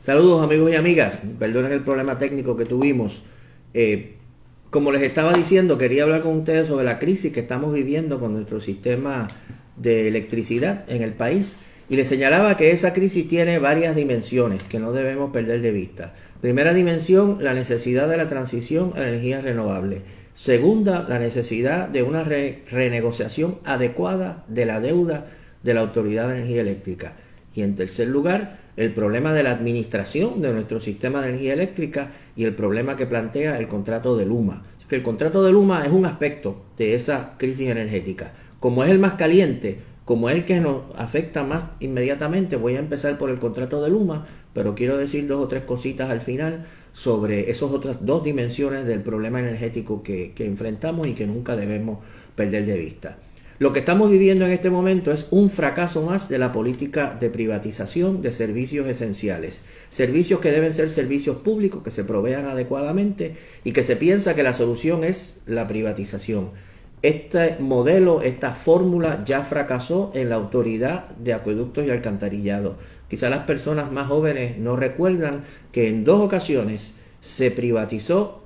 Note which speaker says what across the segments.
Speaker 1: Saludos amigos y amigas, perdonen el problema técnico que tuvimos. Como les estaba diciendo, quería hablar con ustedes sobre la crisis que estamos viviendo con nuestro sistema de electricidad en el país y les señalaba que esa crisis tiene varias dimensiones que no debemos perder de vista. Primera dimensión, la necesidad de la transición a energías renovables. Segunda, la necesidad de una renegociación adecuada de la deuda de la Autoridad de Energía Eléctrica. Y en tercer lugar, el problema de la administración de nuestro sistema de energía eléctrica y el problema que plantea el contrato de Luma. El contrato de Luma es un aspecto de esa crisis energética. Como es el más caliente, como es el que nos afecta más inmediatamente, voy a empezar por el contrato de Luma, pero quiero decir dos o tres cositas al final sobre esas otras dos dimensiones del problema energético que enfrentamos y que nunca debemos perder de vista. Lo que estamos viviendo en este momento es un fracaso más de la política de privatización de servicios esenciales. Servicios que deben ser servicios públicos, que se provean adecuadamente y que se piensa que la solución es la privatización. Este modelo, esta fórmula ya fracasó en la Autoridad de Acueductos y Alcantarillados. Quizá las personas más jóvenes no recuerdan que en dos ocasiones se privatizó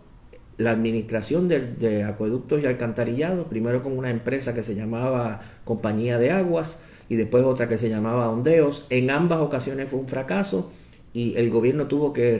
Speaker 1: la administración de acueductos y alcantarillados, primero con una empresa que se llamaba Compañía de Aguas y después otra que se llamaba Ondeos. En ambas ocasiones fue un fracaso y el gobierno tuvo que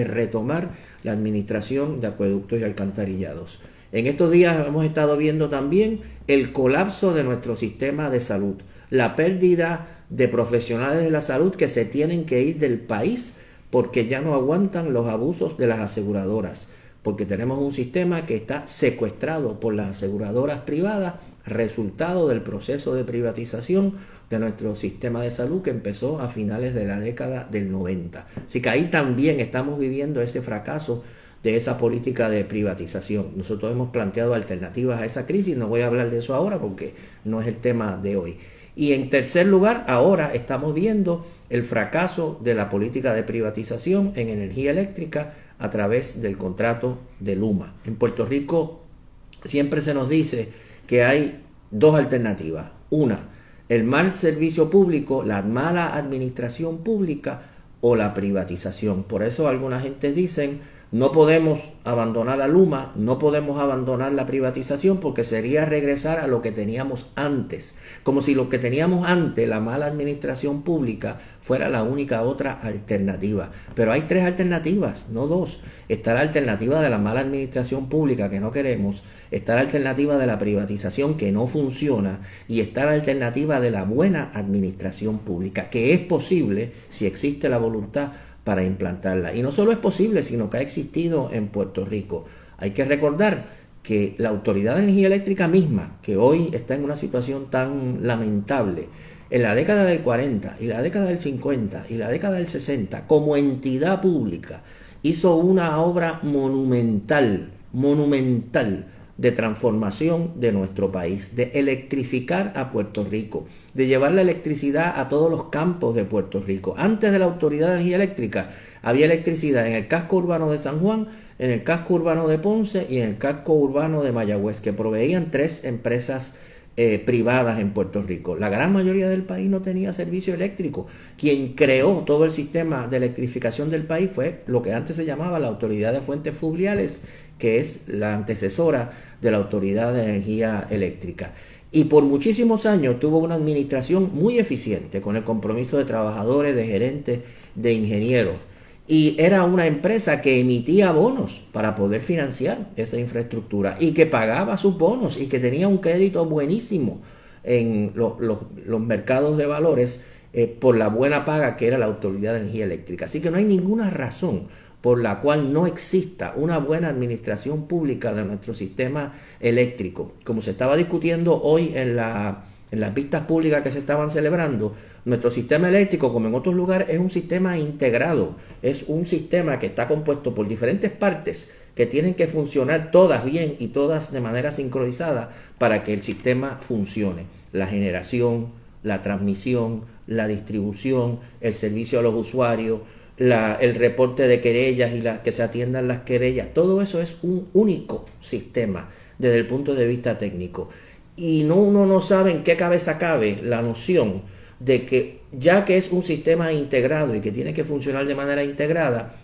Speaker 1: retomar la administración de acueductos y alcantarillados. En estos días hemos estado viendo también el colapso de nuestro sistema de salud, la pérdida de profesionales de la salud que se tienen que ir del país porque ya no aguantan los abusos de las aseguradoras, porque tenemos un sistema que está secuestrado por las aseguradoras privadas, resultado del proceso de privatización de nuestro sistema de salud que empezó a finales de la década del 90. Así que ahí también estamos viviendo ese fracaso de esa política de privatización. Nosotros hemos planteado alternativas a esa crisis, no voy a hablar de eso ahora porque no es el tema de hoy. Y en tercer lugar, ahora estamos viendo el fracaso de la política de privatización en energía eléctrica a través del contrato de Luma. En Puerto Rico siempre se nos dice que hay dos alternativas. Una, el mal servicio público, la mala administración pública o la privatización. Por eso alguna gente dicen, no podemos abandonar a Luma, no podemos abandonar la privatización porque sería regresar a lo que teníamos antes. Como si lo que teníamos antes, la mala administración pública, fuera la única otra alternativa. Pero hay tres alternativas, no dos. Está la alternativa de la mala administración pública que no queremos, está la alternativa de la privatización que no funciona y está la alternativa de la buena administración pública, que es posible si existe la voluntad para implantarla. Y no solo es posible, sino que ha existido en Puerto Rico. Hay que recordar que la Autoridad de Energía Eléctrica misma, que hoy está en una situación tan lamentable, en la década del 40 y la década del 50 y la década del 60, como entidad pública, hizo una obra monumental de transformación de nuestro país, de electrificar a Puerto Rico, de llevar la electricidad a todos los campos de Puerto Rico. Antes de la Autoridad de Energía Eléctrica había electricidad en el casco urbano de San Juan, en el casco urbano de Ponce y en el casco urbano de Mayagüez, que proveían tres empresas privadas en Puerto Rico. La gran mayoría del país no tenía servicio eléctrico. Quien creó todo el sistema de electrificación del país fue lo que antes se llamaba la Autoridad de Fuentes Fluviales, que es la antecesora de la Autoridad de Energía Eléctrica. Y por muchísimos años tuvo una administración muy eficiente, con el compromiso de trabajadores, de gerentes, de ingenieros. Y era una empresa que emitía bonos para poder financiar esa infraestructura y que pagaba sus bonos y que tenía un crédito buenísimo en los mercados de valores por la buena paga que era la Autoridad de Energía Eléctrica. Así que no hay ninguna razón por la cual no exista una buena administración pública de nuestro sistema eléctrico. Como se estaba discutiendo hoy en las vistas públicas que se estaban celebrando, nuestro sistema eléctrico, como en otros lugares, es un sistema integrado, es un sistema que está compuesto por diferentes partes que tienen que funcionar todas bien y todas de manera sincronizada para que el sistema funcione. La generación, la transmisión, la distribución, el servicio a los usuarios, el reporte de querellas y que se atiendan las querellas, todo eso es un único sistema desde el punto de vista técnico. Y uno no sabe en qué cabeza cabe la noción de que ya que es un sistema integrado y que tiene que funcionar de manera integrada,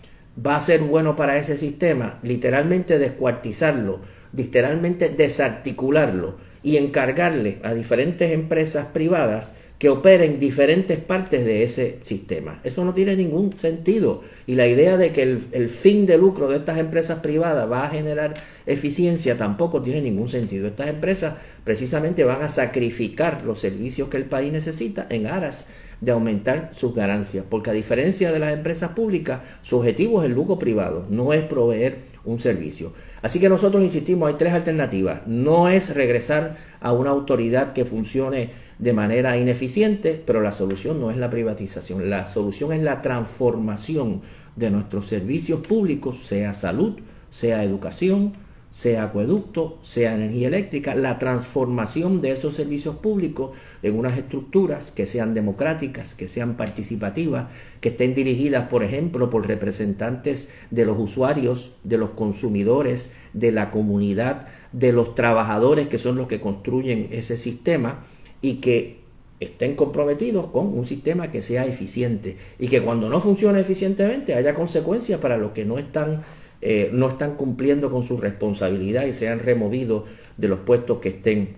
Speaker 1: va a ser bueno para ese sistema literalmente descuartizarlo, literalmente desarticularlo y encargarle a diferentes empresas privadas que operen diferentes partes de ese sistema. Eso no tiene ningún sentido. Y la idea de que el fin de lucro de estas empresas privadas va a generar eficiencia tampoco tiene ningún sentido. Estas empresas precisamente van a sacrificar los servicios que el país necesita en aras de aumentar sus ganancias, porque a diferencia de las empresas públicas, su objetivo es el lucro privado, no es proveer un servicio. Así que nosotros insistimos, hay tres alternativas. No es regresar a una autoridad que funcione de manera ineficiente, pero la solución no es la privatización, la solución es la transformación de nuestros servicios públicos, sea salud, sea educación, sea acueducto, sea energía eléctrica, la transformación de esos servicios públicos en unas estructuras que sean democráticas, que sean participativas, que estén dirigidas, por ejemplo, por representantes de los usuarios, de los consumidores, de la comunidad, de los trabajadores que son los que construyen ese sistema y que estén comprometidos con un sistema que sea eficiente y que cuando no funcione eficientemente haya consecuencias para los que no están cumpliendo con su responsabilidad y sean removidos de los puestos que estén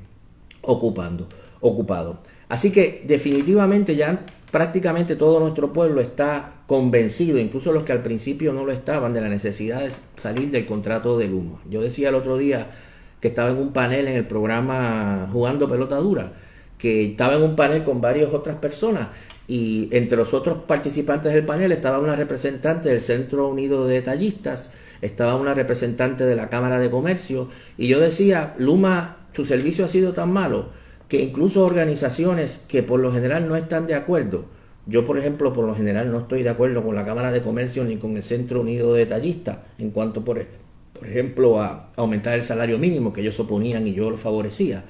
Speaker 1: ocupados. Así que definitivamente ya prácticamente todo nuestro pueblo está convencido, incluso los que al principio no lo estaban, de la necesidad de salir del contrato de Luma. Yo decía el otro día que estaba en un panel en el programa Jugando Pelota Dura, que estaba en un panel con varias otras personas y entre los otros participantes del panel estaba una representante del Centro Unido de Detallistas, estaba una representante de la Cámara de Comercio y yo decía, Luma, su servicio ha sido tan malo que incluso organizaciones que por lo general no están de acuerdo, yo por ejemplo por lo general no estoy de acuerdo con la Cámara de Comercio ni con el Centro Unido de Detallistas en cuanto por ejemplo a aumentar el salario mínimo que ellos oponían y yo lo favorecía,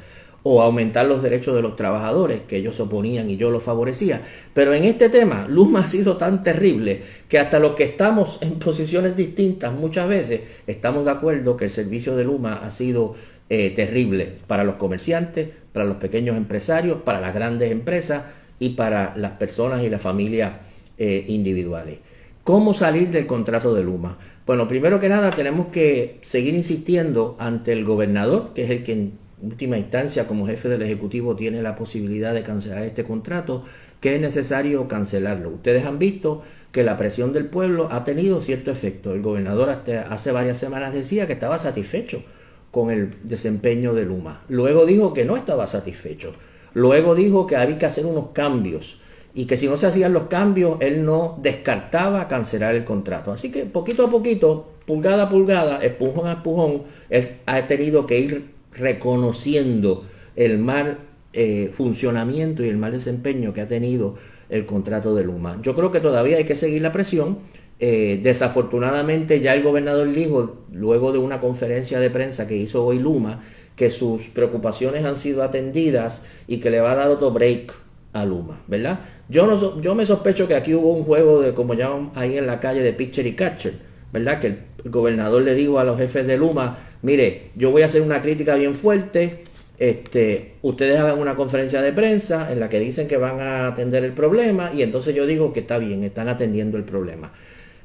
Speaker 1: o aumentar los derechos de los trabajadores que ellos oponían y yo lo favorecía. Pero en este tema, Luma ha sido tan terrible que hasta los que estamos en posiciones distintas muchas veces estamos de acuerdo que el servicio de Luma ha sido terrible para los comerciantes, para los pequeños empresarios, para las grandes empresas y para las personas y las familias individuales. ¿Cómo salir del contrato de Luma? Bueno, primero que nada tenemos que seguir insistiendo ante el gobernador, que es el que en última instancia como jefe del Ejecutivo tiene la posibilidad de cancelar este contrato, que es necesario cancelarlo. Ustedes han visto que la presión del pueblo ha tenido cierto efecto. El gobernador hasta hace varias semanas decía que estaba satisfecho con el desempeño de Luma. Luego dijo que no estaba satisfecho. Luego dijo que había que hacer unos cambios y que si no se hacían los cambios, él no descartaba cancelar el contrato. Así que poquito a poquito, pulgada a pulgada, empujón a empujón, él ha tenido que ir reconociendo el mal funcionamiento y el mal desempeño que ha tenido el contrato de Luma. Yo creo que todavía hay que seguir la presión. Desafortunadamente ya el gobernador dijo, luego de una conferencia de prensa que hizo hoy Luma, que sus preocupaciones han sido atendidas y que le va a dar otro break a Luma, ¿verdad? Yo me sospecho que aquí hubo un juego de, como llaman ahí en la calle, de pitcher y catcher, ¿verdad? Que el gobernador le dijo a los jefes de Luma, mire, yo voy a hacer una crítica bien fuerte, ustedes hagan una conferencia de prensa en la que dicen que van a atender el problema y entonces yo digo que está bien, están atendiendo el problema.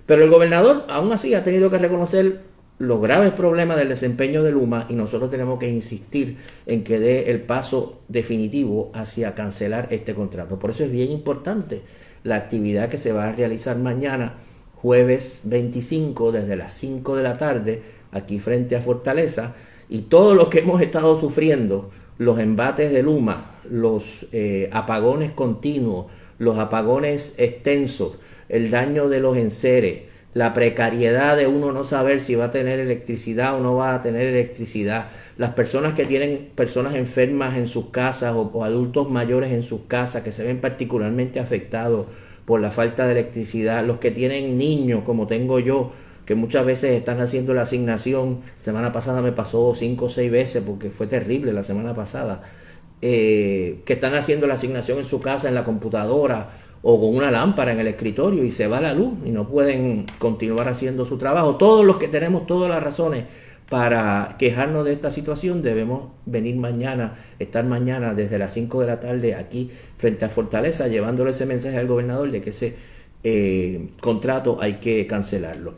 Speaker 1: Pero el gobernador aún así ha tenido que reconocer los graves problemas del desempeño de Luma y nosotros tenemos que insistir en que dé el paso definitivo hacia cancelar este contrato. Por eso es bien importante la actividad que se va a realizar mañana, jueves 25, desde las 5 de la tarde, aquí frente a Fortaleza, y todo lo que hemos estado sufriendo, los embates de Luma, los apagones continuos, los apagones extensos, el daño de los enseres, la precariedad de uno no saber si va a tener electricidad o no va a tener electricidad, las personas que tienen personas enfermas en sus casas o adultos mayores en sus casas que se ven particularmente afectados por la falta de electricidad, los que tienen niños como tengo yo, que muchas veces están haciendo la asignación. Semana pasada me pasó 5 o 6 veces porque fue terrible la semana pasada, que están haciendo la asignación en su casa, en la computadora o con una lámpara en el escritorio y se va la luz y no pueden continuar haciendo su trabajo. Todos los que tenemos todas las razones para quejarnos de esta situación debemos venir mañana, estar mañana desde las 5 de la tarde aquí frente a Fortaleza llevándole ese mensaje al gobernador de que ese contrato hay que cancelarlo.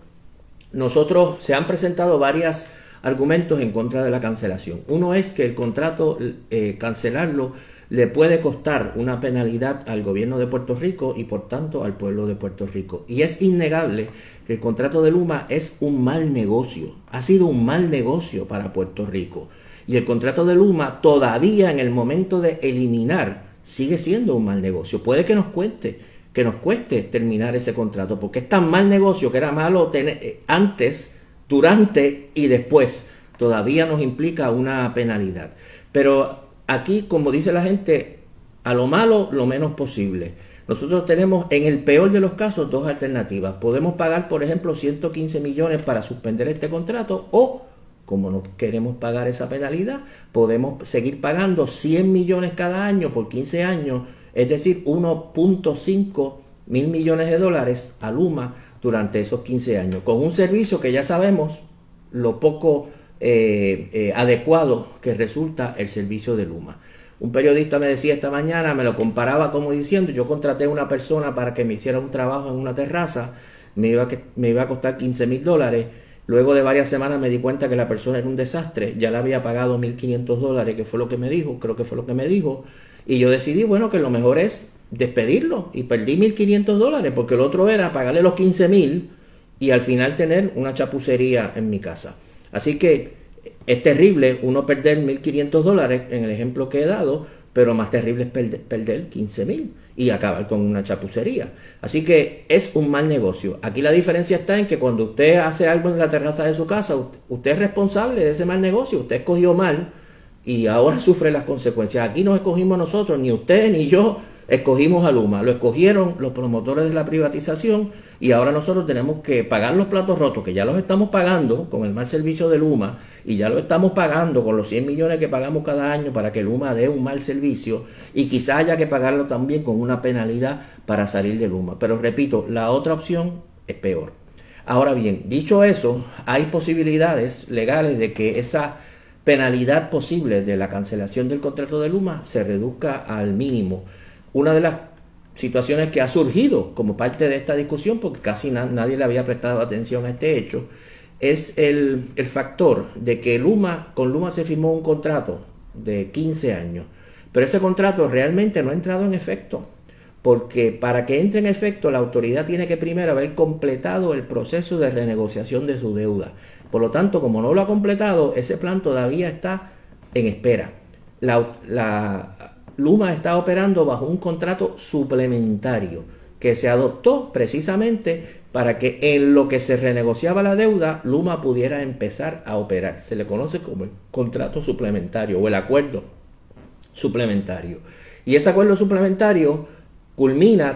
Speaker 1: Nosotros se han presentado varios argumentos en contra de la cancelación. Uno es que el contrato, cancelarlo, le puede costar una penalidad al gobierno de Puerto Rico y por tanto al pueblo de Puerto Rico. Y es innegable que el contrato de Luma es un mal negocio, ha sido un mal negocio para Puerto Rico. Y el contrato de Luma todavía en el momento de eliminar sigue siendo un mal negocio. Puede que nos cueste terminar ese contrato, porque es tan mal negocio que era malo antes, durante y después. Todavía nos implica una penalidad. Pero aquí, como dice la gente, a lo malo lo menos posible. Nosotros tenemos, en el peor de los casos, dos alternativas. Podemos pagar, por ejemplo, 115 millones para suspender este contrato o, como no queremos pagar esa penalidad, podemos seguir pagando 100 millones cada año por 15 años, es decir, 1.5 mil millones de dólares a Luma durante esos 15 años, con un servicio que ya sabemos lo poco adecuado que resulta el servicio de Luma. Un periodista me decía esta mañana, me lo comparaba como diciendo, yo contraté a una persona para que me hiciera un trabajo en una terraza, me iba a costar 15 mil dólares, luego de varias semanas me di cuenta que la persona era un desastre, ya le había pagado 1.500 dólares, que fue lo que me dijo, creo que fue lo que me dijo, y yo decidí, bueno, que lo mejor es despedirlo, y perdí 1.500 dólares, porque el otro era pagarle los 15.000 y al final tener una chapucería en mi casa. Así que es terrible uno perder 1.500 dólares en el ejemplo que he dado, pero más terrible es perder 15.000 y acabar con una chapucería. Así que es un mal negocio. Aquí la diferencia está en que cuando usted hace algo en la terraza de su casa, usted es responsable de ese mal negocio, usted escogió mal y ahora sufre las consecuencias. Aquí no escogimos nosotros, ni usted ni yo escogimos a Luma, lo escogieron los promotores de la privatización y ahora nosotros tenemos que pagar los platos rotos, que ya los estamos pagando con el mal servicio de Luma y ya lo estamos pagando con los 100 millones que pagamos cada año para que Luma dé un mal servicio y quizás haya que pagarlo también con una penalidad para salir de Luma. Pero repito, la otra opción es peor. Ahora bien, dicho eso, hay posibilidades legales de que esa penalidad posible de la cancelación del contrato de Luma se reduzca al mínimo. Una de las situaciones que ha surgido como parte de esta discusión, porque casi nadie le había prestado atención a este hecho, es el factor de que con Luma se firmó un contrato de 15 años, pero ese contrato realmente no ha entrado en efecto, porque para que entre en efecto la autoridad tiene que primero haber completado el proceso de renegociación de su deuda. Por lo tanto, como no lo ha completado, ese plan todavía está en espera. Luma está operando bajo un contrato suplementario que se adoptó precisamente para que en lo que se renegociaba la deuda, Luma pudiera empezar a operar. Se le conoce como el contrato suplementario o el acuerdo suplementario. Y ese acuerdo suplementario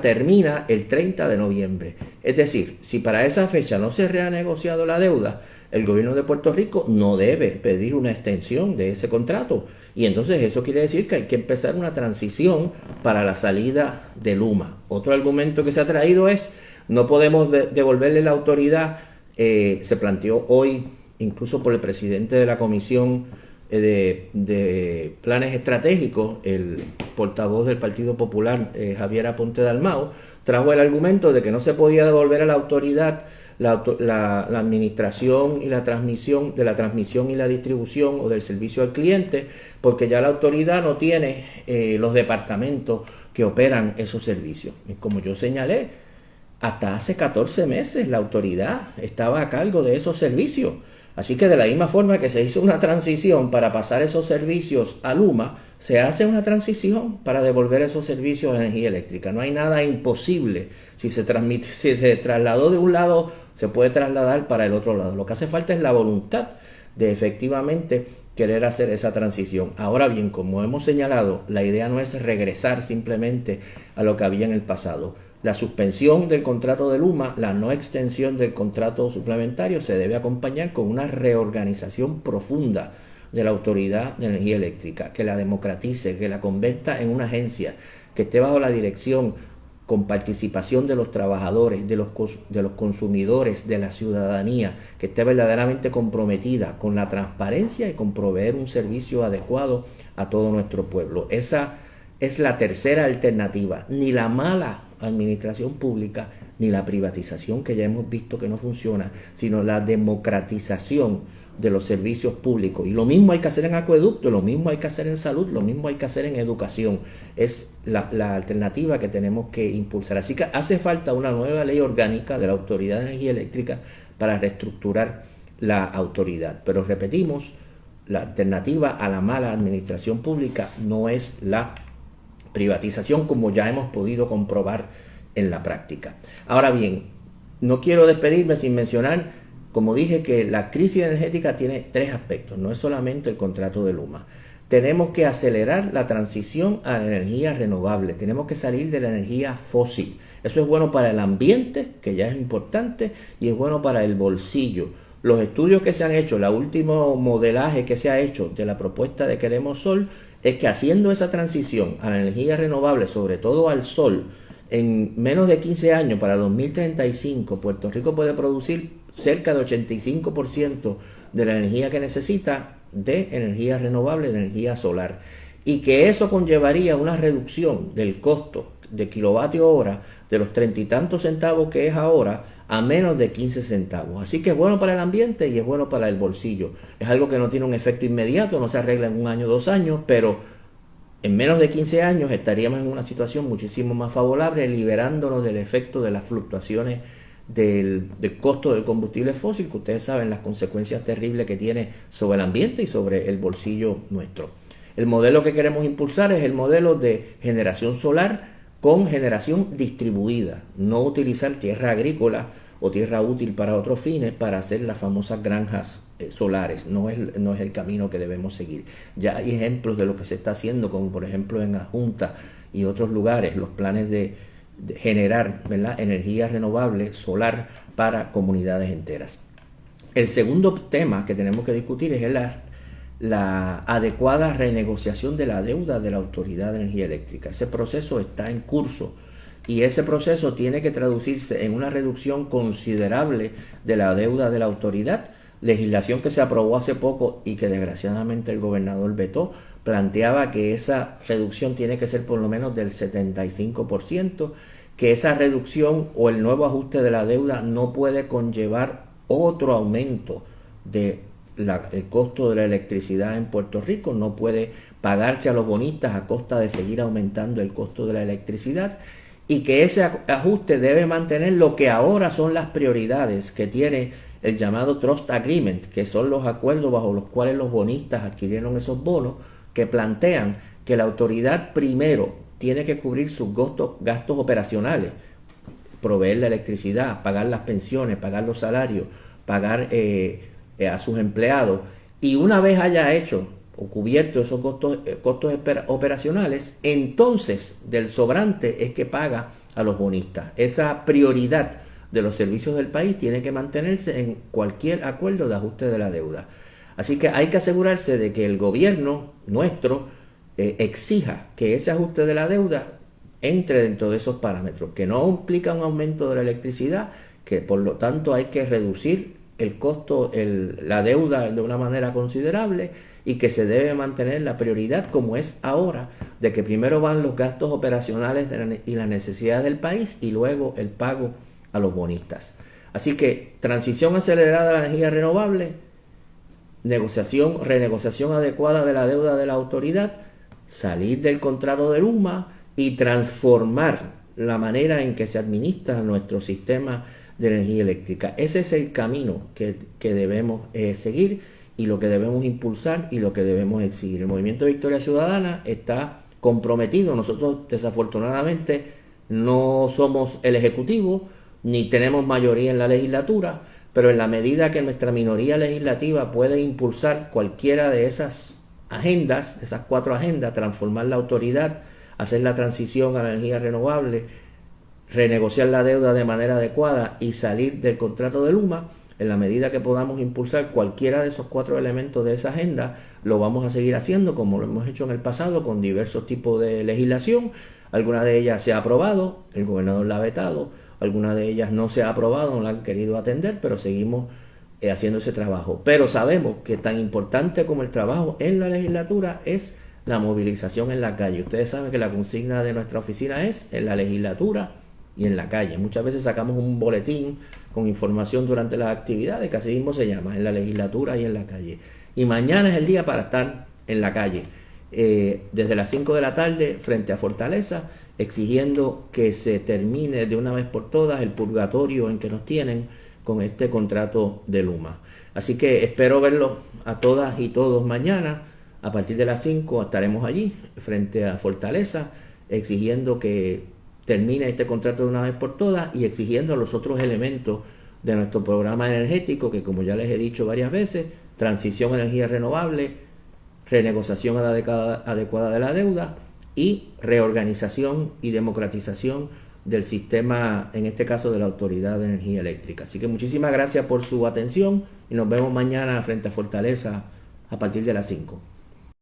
Speaker 1: termina el 30 de noviembre. Es decir, si para esa fecha no se ha renegociado la deuda, el gobierno de Puerto Rico no debe pedir una extensión de ese contrato. Y entonces eso quiere decir que hay que empezar una transición para la salida de Luma. Otro argumento que se ha traído es, no podemos devolverle la autoridad, se planteó hoy incluso por el presidente de la Comisión de Planes Estratégicos, el portavoz del Partido Popular, Javier Aponte Dalmau, trajo el argumento de que no se podía devolver a la autoridad la administración y la transmisión y la distribución o del servicio al cliente, porque ya la autoridad no tiene los departamentos que operan esos servicios. Y como yo señalé, hasta hace 14 meses la autoridad estaba a cargo de esos servicios. Así que de la misma forma que se hizo una transición para pasar esos servicios a Luma, se hace una transición para devolver esos servicios de energía eléctrica. No hay nada imposible. Si se trasladó de un lado, se puede trasladar para el otro lado. Lo que hace falta es la voluntad de efectivamente querer hacer esa transición. Ahora bien, como hemos señalado, la idea no es regresar simplemente a lo que había en el pasado. La suspensión del contrato de Luma, la no extensión del contrato suplementario, se debe acompañar con una reorganización profunda de la Autoridad de Energía Eléctrica, que la democratice, que la convierta en una agencia, que esté bajo la dirección con participación de los trabajadores, de los consumidores, de la ciudadanía, que esté verdaderamente comprometida con la transparencia y con proveer un servicio adecuado a todo nuestro pueblo. Esa es la tercera alternativa. Ni la mala administración pública, ni la privatización, que ya hemos visto que no funciona, sino la democratización de los servicios públicos. Y lo mismo hay que hacer en acueducto, lo mismo hay que hacer en salud, lo mismo hay que hacer en educación. Es la alternativa que tenemos que impulsar. Así que hace falta una nueva ley orgánica de la Autoridad de Energía Eléctrica para reestructurar la autoridad. Pero repetimos, la alternativa a la mala administración pública no es la privatización, como ya hemos podido comprobar en la práctica. Ahora bien, no quiero despedirme sin mencionar, como dije, que la crisis energética tiene tres aspectos, no es solamente el contrato de Luma. Tenemos que acelerar la transición a la energía renovable, tenemos que salir de la energía fósil. Eso es bueno para el ambiente, que ya es importante, y es bueno para el bolsillo. Los estudios que se han hecho, el último modelaje que se ha hecho de la propuesta de Queremos Sol, es que haciendo esa transición a la energía renovable, sobre todo al sol, en menos de 15 años, para 2035, Puerto Rico puede producir cerca de 85% de la energía que necesita de energía renovable, de energía solar. Y que eso conllevaría una reducción del costo de kilovatio hora de los 30 y tantos centavos que es ahora a menos de 15 centavos. Así que es bueno para el ambiente y es bueno para el bolsillo. Es algo que no tiene un efecto inmediato, no se arregla en un año o 2 años, pero en menos de 15 años estaríamos en una situación muchísimo más favorable, liberándonos del efecto de las fluctuaciones del costo del combustible fósil, que ustedes saben las consecuencias terribles que tiene sobre el ambiente y sobre el bolsillo nuestro. El modelo que queremos impulsar es el modelo de generación solar con generación distribuida, no utilizar tierra agrícola o tierra útil para otros fines para hacer las famosas granjas solares. No es el camino que debemos seguir. Ya hay ejemplos de lo que se está haciendo, como por ejemplo en Adjunta y otros lugares, los planes de generar, ¿verdad?, energía renovable solar para comunidades enteras. El segundo tema que tenemos que discutir es la adecuada renegociación de la deuda de la Autoridad de Energía Eléctrica. Ese proceso está en curso y ese proceso tiene que traducirse en una reducción considerable de la deuda de la autoridad. Legislación que se aprobó hace poco y que desgraciadamente el gobernador vetó, planteaba que esa reducción tiene que ser por lo menos del 75%, que esa reducción o el nuevo ajuste de la deuda no puede conllevar otro aumento del costo de la electricidad en Puerto Rico, no puede pagarse a los bonistas a costa de seguir aumentando el costo de la electricidad, y que ese ajuste debe mantener lo que ahora son las prioridades que tiene el llamado Trust Agreement, que son los acuerdos bajo los cuales los bonistas adquirieron esos bonos, que plantean que la autoridad primero tiene que cubrir sus gastos operacionales, proveer la electricidad, pagar las pensiones, pagar los salarios, pagar a sus empleados, y una vez haya hecho o cubierto esos costos operacionales, entonces del sobrante es que paga a los bonistas. Esa prioridad de los servicios del país tiene que mantenerse en cualquier acuerdo de ajuste de la deuda. Así que hay que asegurarse de que el gobierno nuestro exija que ese ajuste de la deuda entre dentro de esos parámetros, que no implica un aumento de la electricidad, que por lo tanto hay que reducir el costo, la deuda de una manera considerable, y que se debe mantener la prioridad, como es ahora, de que primero van los gastos operacionales y las necesidades del país y luego el pago a los bonistas. Así que transición acelerada a la energía renovable, renegociación adecuada de la deuda de la autoridad, salir del contrato de Luma y transformar la manera en que se administra nuestro sistema de energía eléctrica. Ese es el camino que debemos seguir, y lo que debemos impulsar y lo que debemos exigir. El Movimiento Victoria Ciudadana está comprometido. Nosotros desafortunadamente no somos el Ejecutivo ni tenemos mayoría en la legislatura, pero en la medida que nuestra minoría legislativa puede impulsar cualquiera de esas agendas, esas 4 agendas, transformar la autoridad, hacer la transición a la energía renovable, renegociar la deuda de manera adecuada y salir del contrato de Luma, en la medida que podamos impulsar cualquiera de esos 4 elementos de esa agenda, lo vamos a seguir haciendo como lo hemos hecho en el pasado con diversos tipos de legislación, Alguna de ellas se ha aprobado, el gobernador la ha vetado, alguna de ellas no se ha aprobado, no la han querido atender, pero seguimos haciendo ese trabajo. Pero sabemos que tan importante como el trabajo en la legislatura es la movilización en la calle. Ustedes saben que la consigna de nuestra oficina es en la legislatura y en la calle. Muchas veces sacamos un boletín con información durante las actividades, que así mismo se llama, en la legislatura y en la calle. Y mañana es el día para estar en la calle, desde las 5 de la tarde frente a Fortaleza, exigiendo que se termine de una vez por todas el purgatorio en que nos tienen con este contrato de Luma. Así que espero verlos a todas y todos mañana. A partir de las 5 estaremos allí frente a Fortaleza, exigiendo que termine este contrato de una vez por todas y exigiendo los otros elementos de nuestro programa energético, que como ya les he dicho varias veces, transición a energía renovable, renegociación adecuada de la deuda y reorganización y democratización del sistema, en este caso de la Autoridad de Energía Eléctrica. Así que muchísimas gracias por su atención y nos vemos mañana frente a Fortaleza a partir de las 5.